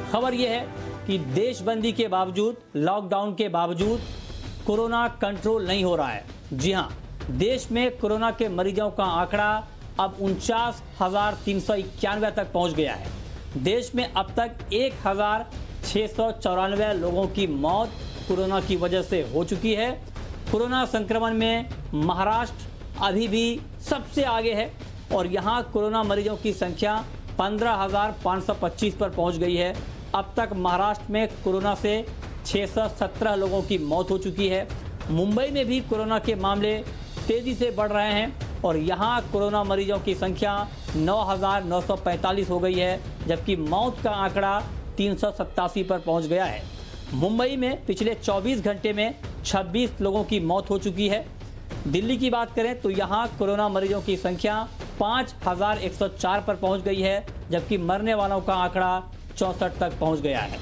खबर यह है कि देशबंदी के बावजूद, लॉकडाउन के बावजूद कोरोना कंट्रोल नहीं हो रहा है। जी हां, देश में कोरोना के मरीजों का आंकड़ा अब 49,391 तक पहुंच गया है। देश में अब तक 1,694 लोगों की मौत कोरोना की वजह से हो चुकी है। कोरोना संक्रमण में महाराष्ट्र अभी भी सबसे आगे है और यहां कोरोना मरीजों की संख्या 15,525 पर पहुंच गई है। अब तक महाराष्ट्र में कोरोना से 617 लोगों की मौत हो चुकी है। मुंबई में भी कोरोना के मामले तेजी से बढ़ रहे हैं और यहां कोरोना मरीजों की संख्या 9,945 हो गई है, जबकि मौत का आंकड़ा 387 पर पहुंच गया है। मुंबई में पिछले 24 घंटे में 26 लोगों की मौत हो चुकी है। दिल्ली की बात करें तो यहां कोरोना मरीजों की संख्या 5,104 पर पहुंच गई है, जबकि मरने वालों का आंकड़ा 64 तक पहुंच गया है।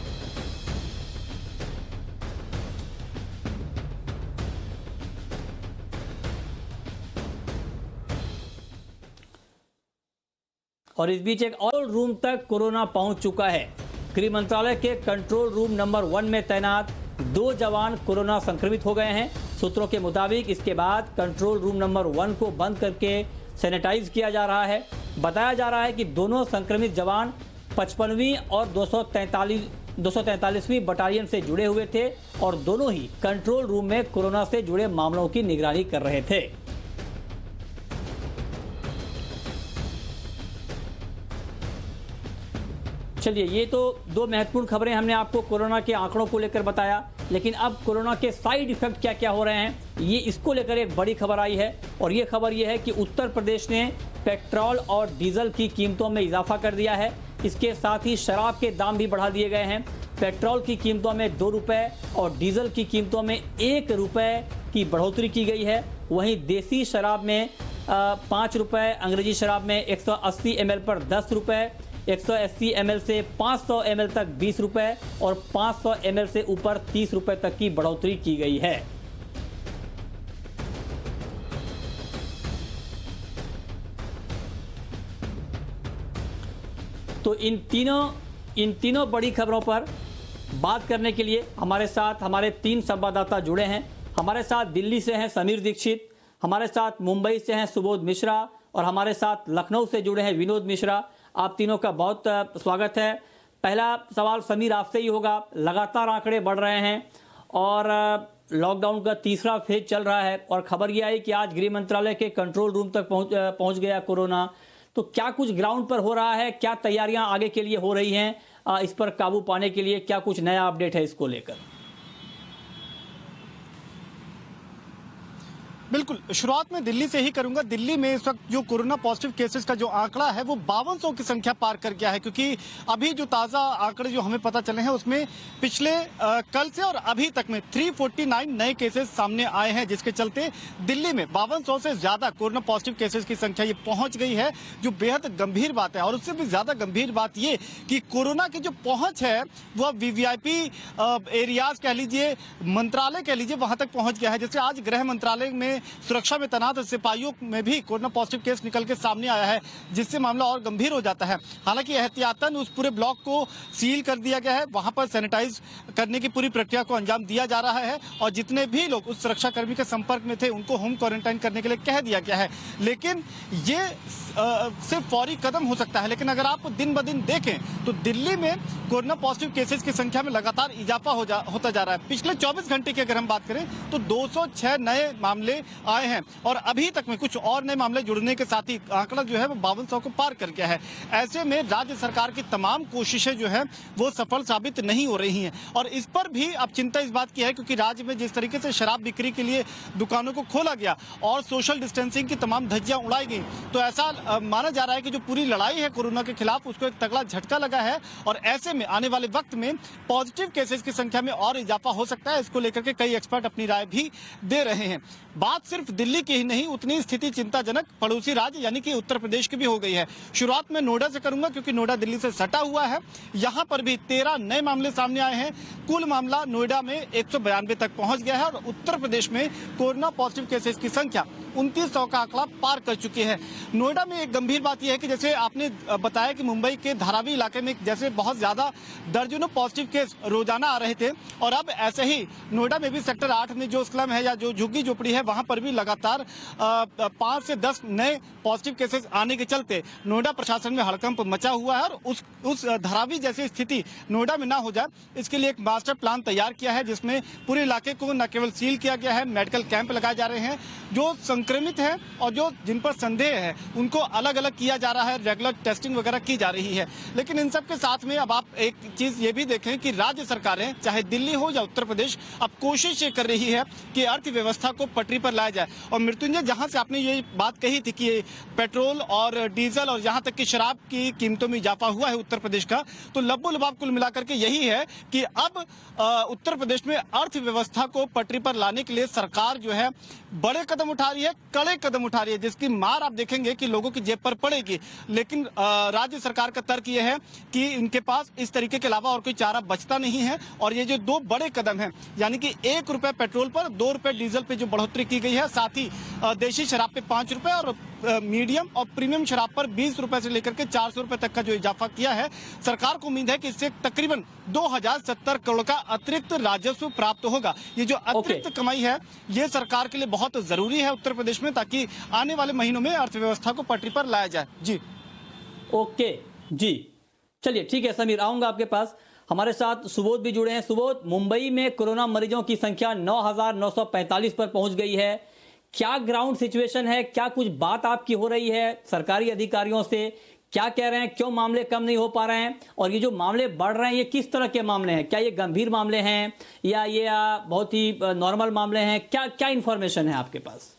और इस बीच एक और रूम तक कोरोना पहुंच चुका है। गृह मंत्रालय के कंट्रोल रूम नंबर 1 में तैनात 2 जवान कोरोना संक्रमित हो गए हैं। सूत्रों के मुताबिक इसके बाद कंट्रोल रूम नंबर 1 को बंद करके सैनिटाइज किया जा रहा है। बताया जा रहा है कि दोनों संक्रमित जवान 55वीं और 243वीं बटालियन से जुड़े हुए थे और दोनों ही कंट्रोल रूम में कोरोना से जुड़े मामलों की निगरानी कर रहे थे। चलिए, ये तो 2 महत्वपूर्ण खबरें हमने आपको कोरोना के आंकड़ों को लेकर बताया, लेकिन अब कोरोना के साइड इफेक्ट क्या क्या हो रहे हैं, ये इसको लेकर एक बड़ी खबर आई है। और ये खबर ये है कि उत्तर प्रदेश ने पेट्रोल और डीजल की कीमतों में इजाफा कर दिया है। इसके साथ ही शराब के दाम भी बढ़ा दिए गए हैं। पेट्रोल की कीमतों में 2 रुपये और डीजल की कीमतों में 1 रुपये की बढ़ोतरी की गई है। वहीं देसी शराब में 5 रुपये, अंग्रेजी शराब में 180 ml पर 10 रुपये, 180 ml से 500 ml तक 20 रुपये और 500 ml से ऊपर 30 रुपये तक की बढ़ोतरी की गई है। तो इन तीनों बड़ी खबरों पर बात करने के लिए हमारे साथ हमारे 3 संवाददाता जुड़े हैं। हमारे साथ दिल्ली से हैं समीर दीक्षित, हमारे साथ मुंबई से हैं सुबोध मिश्रा और हमारे साथ लखनऊ से जुड़े हैं विनोद मिश्रा। आप तीनों का बहुत स्वागत है। पहला सवाल समीर आपसे ही होगा। लगातार आंकड़े बढ़ रहे हैं और लॉकडाउन का तीसरा फेज चल रहा है और खबर यह आई कि आज गृह मंत्रालय के कंट्रोल रूम तक पहुंच गया कोरोना। तो क्या कुछ ग्राउंड पर हो रहा है, क्या तैयारियां आगे के लिए हो रही हैं, इस पर काबू पाने के लिए क्या कुछ नया अपडेट है इसको लेकर? बिल्कुल, शुरुआत में दिल्ली से ही करूंगा। दिल्ली में इस वक्त जो कोरोना पॉजिटिव केसेस का जो आंकड़ा है वो 5200 की संख्या पार कर गया है, क्योंकि अभी जो ताजा आंकड़े जो हमें पता चले हैं उसमें पिछले कल से और अभी तक में 349 नए केसेस सामने आए हैं, जिसके चलते दिल्ली में 5200 से ज्यादा कोरोना पॉजिटिव केसेस की संख्या ये पहुंच गई है, जो बेहद गंभीर बात है। और उससे भी ज्यादा गंभीर बात ये कि कोरोना की जो पहुंच है वो वीवीआईपी एरियाज कह लीजिए, मंत्रालय कह लीजिए, वहां तक पहुंच गया है। जैसे आज गृह मंत्रालय में सुरक्षा में तैनात सिपाहियों में भी कोरोना पॉजिटिव केस निकल के सामने आया है, जिससे मामला और गंभीर हो जाता है। हालांकि एहतियातन उस पूरे ब्लॉक को सील कर दिया गया है, वहां पर सैनिटाइज करने की पूरी प्रक्रिया को अंजाम दिया जा रहा है और जितने भी लोग उस सुरक्षाकर्मी के संपर्क में थे उनको होम क्वारंटाइन करने के लिए कह दिया गया है। लेकिन ये सिर्फ फौरी कदम हो सकता है, लेकिन अगर आप दिन ब दिन देखें तो दिल्ली में कोरोना पॉजिटिव केसेस की संख्या में लगातार इजाफा होता जा रहा है। पिछले 24 घंटे की अगर हम बात करें तो 206 नए मामले आए हैं और अभी तक में कुछ और नए मामले जुड़ने के साथ ही आंकड़ा जो है वो 5200 को पार कर गया है। ऐसे में राज्य सरकार की तमाम कोशिशें जो है वो सफल साबित नहीं हो रही हैं और इस पर भी अब चिंता इस बात की है, क्योंकि राज्य में जिस तरीके से शराब बिक्री के लिए दुकानों को खोला गया और सोशल डिस्टेंसिंग की तमाम धज्जियां उड़ाई गई, तो ऐसा माना जा रहा है कि जो पूरी लड़ाई है कोरोना के खिलाफ उसको एक तगड़ा झटका लगा है और ऐसे में आने वाले वक्त में पॉजिटिव केसेस की संख्या में और इजाफा हो सकता है। इसको लेकर के कई एक्सपर्ट अपनी राय भी दे रहे हैं। बात सिर्फ दिल्ली की ही नहीं, उतनी स्थिति चिंताजनक पड़ोसी राज्य यानी कि उत्तर प्रदेश की भी हो गई है। शुरुआत में नोएडा से करूंगा, क्योंकि नोएडा दिल्ली से सटा हुआ है। यहां पर भी 13 नए मामले सामने आए हैं। कुल मामला नोएडा में 192 तक पहुंच गया है और उत्तर प्रदेश में कोरोना पॉजिटिव केसेस की संख्या 2900 का आंकड़ा पार कर चुके हैं। नोएडा में एक गंभीर बात यह है कि जैसे आपने बताया कि मुंबई के धारावी इलाके में जैसे बहुत ज्यादा दर्जनों पॉजिटिव केस रोजाना आ रहे थे, और अब ऐसे ही नोएडा में भी सेक्टर 8 में जो स्लम है या जो झुग्गी झोपड़ी है वहां पर भी लगातार 5 से 10 नए पॉजिटिव केसेस आने के चलते नोएडा प्रशासन में हड़कंप मचा हुआ है। और उस धारावी जैसी स्थिति नोएडा में ना हो जाए, इसके लिए एक मास्टर प्लान तैयार किया है, जिसमें पूरे इलाके को न केवल सील किया गया है, मेडिकल कैंप लगाए जा रहे हैं, जो संक्रमित है और जो जिन पर संदेह है उनको अलग अलग किया जा रहा है, रेगुलर टेस्टिंग वगैरह की जा रही है। लेकिन इन सब के साथ में अब आप एक चीज ये भी देखें कि राज्य सरकारें चाहे दिल्ली हो या उत्तर प्रदेश अब कोशिश ये कर रही है कि अर्थव्यवस्था को पटरी पर लाया जाए। और मृत्युंजय, जहां से आपने ये बात कही थी कि पेट्रोल और डीजल और यहां तक कि शराब की कीमतों में इजाफा हुआ है उत्तर प्रदेश का, तो लब्बो लबाब कुल मिलाकर के यही है कि अब उत्तर प्रदेश में अर्थव्यवस्था को पटरी पर लाने के लिए सरकार जो है बड़े कदम उठा रही है, कड़े कदम उठा रही है, जिसकी मार आप देखेंगे कि लोगों की जेब पर पड़ेगी। लेकिन राज्य सरकार का तर्क यह है कि इनके पास इस तरीके के अलावा और कोई चारा बचता नहीं है। और ये जो दो बड़े कदम हैं, यानी कि 1 रुपए पेट्रोल पर, 2 रुपए डीजल पे जो बढ़ोतरी की गई है, साथ ही देशी शराब पे 5 रुपए और मीडियम और प्रीमियम शराब पर 20 रुपए से लेकर के 400 रुपए तक का जो इजाफा किया है, सरकार को उम्मीद है कि इससे तकरीबन 2070 करोड़ का अतिरिक्त राजस्व प्राप्त होगा। ये जो अतिरिक्त कमाई है ये सरकार के लिए बहुत जरूरी है उत्तर प्रदेश में, ताकि आने वाले महीनों में अर्थव्यवस्था को पटरी पर लाया जाए। जी ओके जी, चलिए ठीक है समीर, आऊंगा आपके पास। हमारे साथ सुबोध भी जुड़े हैं। सुबोध, मुंबई में कोरोना मरीजों की संख्या 9,945 पर पहुंच गई है। क्या ग्राउंड सिचुएशन है? क्या कुछ बात आपकी हो रही है सरकारी अधिकारियों से? क्या कह रहे हैं, क्यों मामले कम नहीं हो पा रहे हैं? और ये जो मामले बढ़ रहे हैं ये किस तरह के मामले हैं? क्या ये गंभीर मामले हैं या ये बहुत ही नॉर्मल मामले हैं? क्या क्या इंफॉर्मेशन है आपके पास?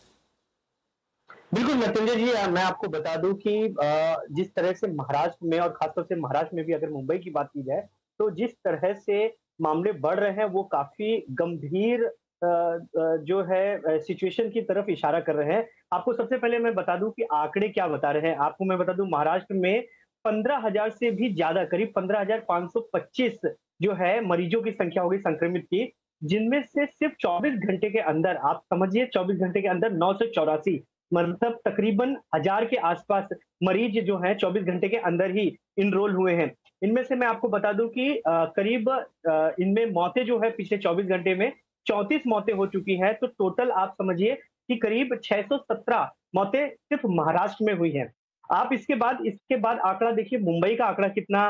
बिल्कुल मृत्युंजय जी, मैं आपको बता दूं कि जिस तरह से महाराष्ट्र में और खासतौर से महाराष्ट्र में भी अगर मुंबई की बात की जाए, तो जिस तरह से मामले बढ़ रहे हैं वो काफी गंभीर जो है सिचुएशन की तरफ इशारा कर रहे हैं। आपको सबसे पहले मैं बता दूं कि आंकड़े क्या बता रहे हैं। आपको मैं बता दूं, महाराष्ट्र में 15,000 से भी ज्यादा, करीब 15,525 जो है मरीजों की संख्या होगी संक्रमित की, जिनमें से सिर्फ 24 घंटे के अंदर, आप समझिए 24 घंटे के अंदर 984, मतलब तकरीबन 1000 के आसपास मरीज जो हैं 24 घंटे के अंदर ही इनरोल हुए हैं। इनमें से मैं आपको बता दूं कि करीब इनमें मौतें जो है पिछले 24 घंटे में 34 मौतें हो चुकी हैं, तो टोटल आप समझिए कि करीब 617 मौतें सिर्फ महाराष्ट्र में हुई हैं। आप इसके बाद आंकड़ा देखिए, मुंबई का आंकड़ा कितना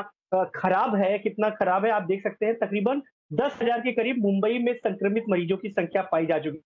खराब है, आप देख सकते हैं तकरीबन 10,000 के करीब मुंबई में संक्रमित मरीजों की संख्या पाई जा चुकी है।